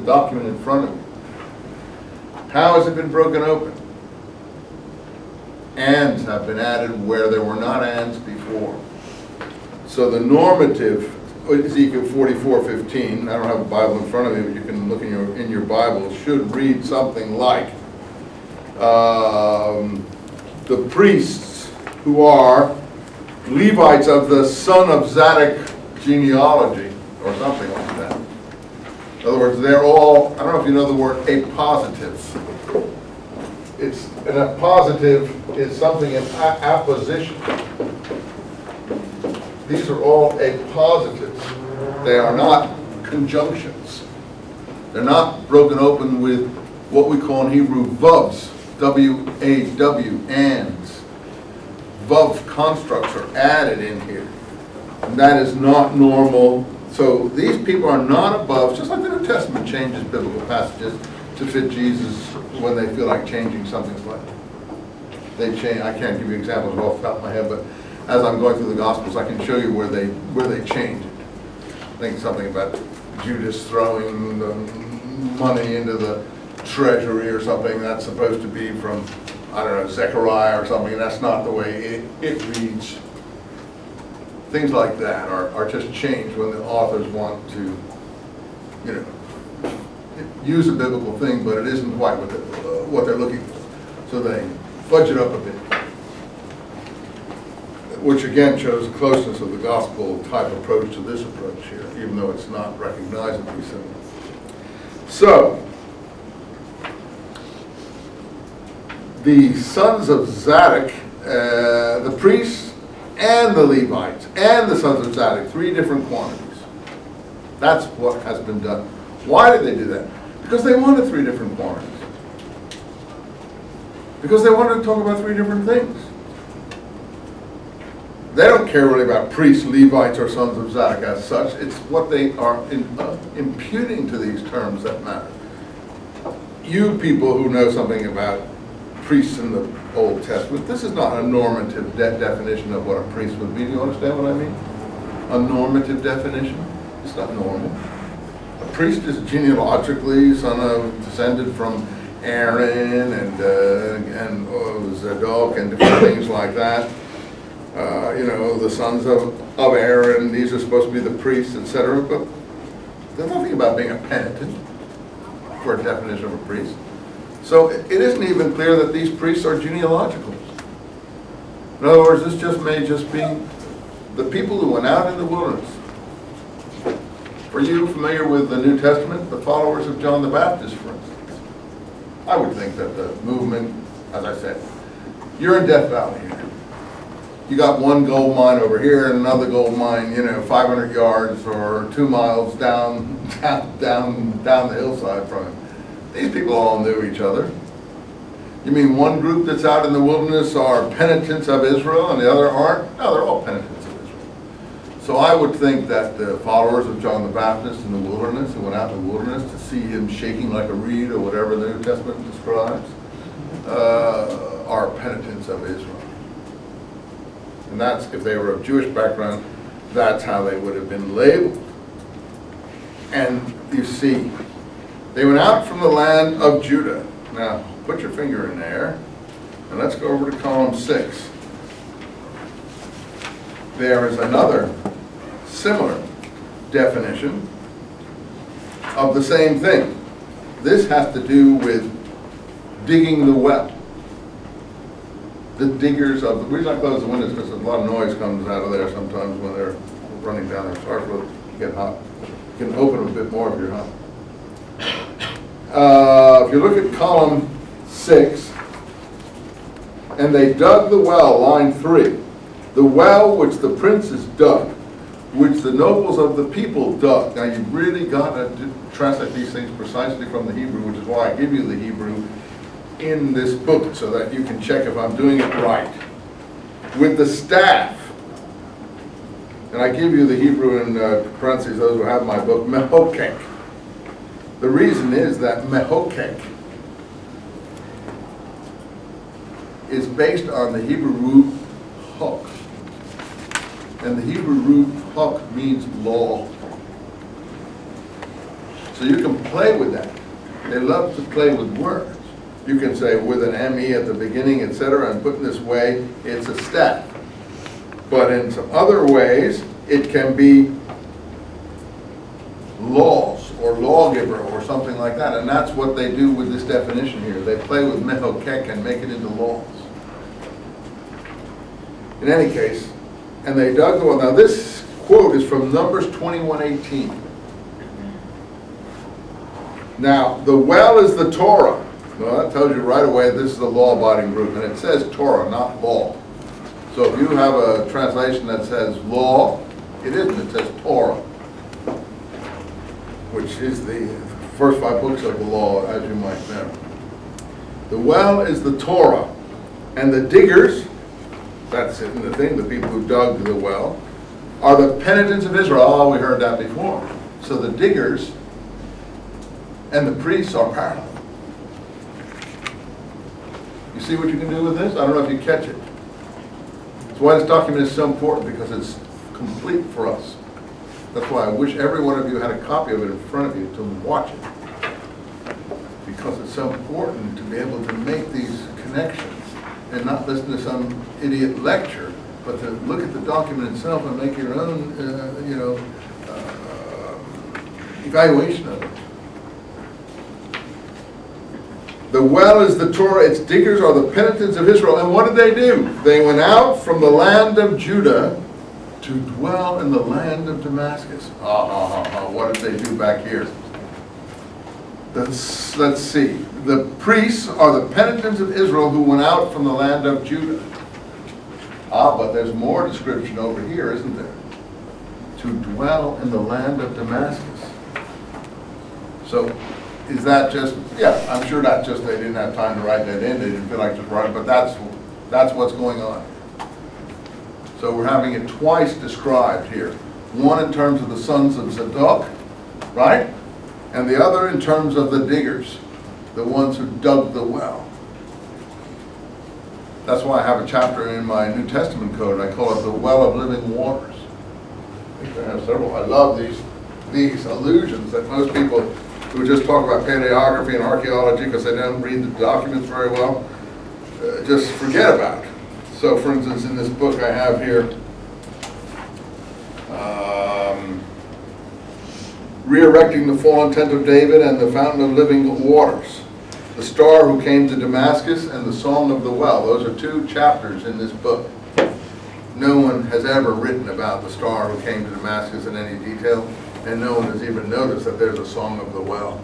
document in front of you. How has it been broken open? Ands have been added where there were not ands before. So the normative, Ezekiel 44:15, I don't have a Bible in front of me, but you can look in your Bible, should read something like, the priests who are Levites of the son of Zadok genealogy, or something like that. In other words, they're all, I don't know if you know the word appositives. It's an appositive is something in apposition. These are all appositives. They are not conjunctions. They're not broken open with what we call in Hebrew vavs, W-A-W, ands. Vav constructs are added in here. And that is not normal. So these people are not above, just like the New Testament changes biblical passages to fit Jesus when they feel like changing something slightly. They change. I can't give you examples off the top of my head, but as I'm going through the Gospels, I can show you where they change it. I think something about Judas throwing the money into the treasury or something. That's supposed to be from, I don't know, Zechariah or something. That's not the way it reads. Things like that are just changed when the authors want to, you know, use a biblical thing, but it isn't quite what they're looking for. So they fudge it up a bit, which again shows the closeness of the gospel type approach to this approach here, even though it's not recognizably similar. So, the sons of Zadok, the priests and the Levites and the sons of Zadok, 3 different quantities. That's what has been done. Why did they do that? Because they wanted 3 different quantities. Because they wanted to talk about 3 different things. They don't care really about priests, Levites, or sons of Zadok as such. It's what they are imputing to these terms that matter. You people who know something about priests in the Old Testament, this is not a normative definition of what a priest would be. Do you understand what I mean? A normative definition? It's not normal. A priest is genealogically descended from Aaron and Zadok and different things like that. You know, the sons of Aaron, these are supposed to be the priests, etc. But there's nothing about being a penitent for a definition of a priest. So it isn't even clear that these priests are genealogical. In other words, this may just be the people who went out in the wilderness. For you familiar with the New Testament, the followers of John the Baptist, for instance, I would think that the movement, as I said, you're in Death Valley here. You got one gold mine over here and another gold mine, you know, 500 yards or 2 miles down the hillside from it. These people all knew each other. You mean one group that's out in the wilderness are penitents of Israel and the other aren't? No, they're all penitents of Israel. So I would think that the followers of John the Baptist in the wilderness, who went out in the wilderness to see him shaking like a reed or whatever the New Testament describes, are penitents of Israel. And that's, if they were of Jewish background, that's how they would have been labeled. And you see, they went out from the land of Judah. Now, put your finger in there, and let's go over to column 6. There is another similar definition of the same thing. This has to do with digging the well. The diggers of the reason I close the windows is because a lot of noise comes out of there sometimes when they're running down there. Sorry for it get hot. You can open them a bit more if you're hot. If you look at column 6, and they dug the well, line 3, the well which the princes dug, which the nobles of the people dug. Now you've really got to translate these things precisely from the Hebrew, which is why I give you the Hebrew in this book, so that you can check if I'm doing it right. With the staff, and I give you the Hebrew in parentheses, those who have my book, mehokek. The reason is that mehokek is based on the Hebrew root hok. And the Hebrew root hok means law. So you can play with that. They love to play with words. You can say with an M-E at the beginning, etc., and put in this way, it's a staff. But in some other ways, it can be laws or lawgiver or something like that. And that's what they do with this definition here. They play with mehokek and make it into laws. In any case, and they dug the well. Now this quote is from Numbers 21:18. Now, the well is the Torah. Well, that tells you right away this is a law-abiding group, and it says Torah, not law. So if you have a translation that says law, it isn't, it says Torah, which is the first 5 books of the law, as you might know. The well is the Torah, and the diggers, that's in the thing, the people who dug the well, are the penitents of Israel. Oh, we heard that before. So the diggers and the priests are parallel. You see what you can do with this? I don't know if you catch it. That's why this document is so important, because it's complete for us. That's why I wish every one of you had a copy of it in front of you to watch it. Because it's so important to be able to make these connections and not listen to some idiot lecture, but to look at the document itself and make your own, evaluation of it. The well is the Torah, its diggers are the penitents of Israel. And what did they do? They went out from the land of Judah to dwell in the land of Damascus. What did they do back here? Let's see. The priests are the penitents of Israel who went out from the land of Judah. But there's more description over here, isn't there? To dwell in the land of Damascus. So, is that just, yeah, I'm sure that's just they didn't have time to write that in, they didn't feel like just writing, but that's what's going on. So we're having it twice described here. One in terms of the sons of Zadok, right? And the other in terms of the diggers, the ones who dug the well. That's why I have a chapter in my New Testament code, I call it the well of living waters. I think I have several. I love these allusions that most people who just talk about paleography and archaeology because they don't read the documents very well, just forget about. So for instance, in this book I have here, Re-erecting the Fallen Tent of David and the Fountain of Living Waters, the Star Who Came to Damascus, and the Song of the Well. Those are 2 chapters in this book. No one has ever written about the star who came to Damascus in any detail, and no one has even noticed that there's a Song of the Well.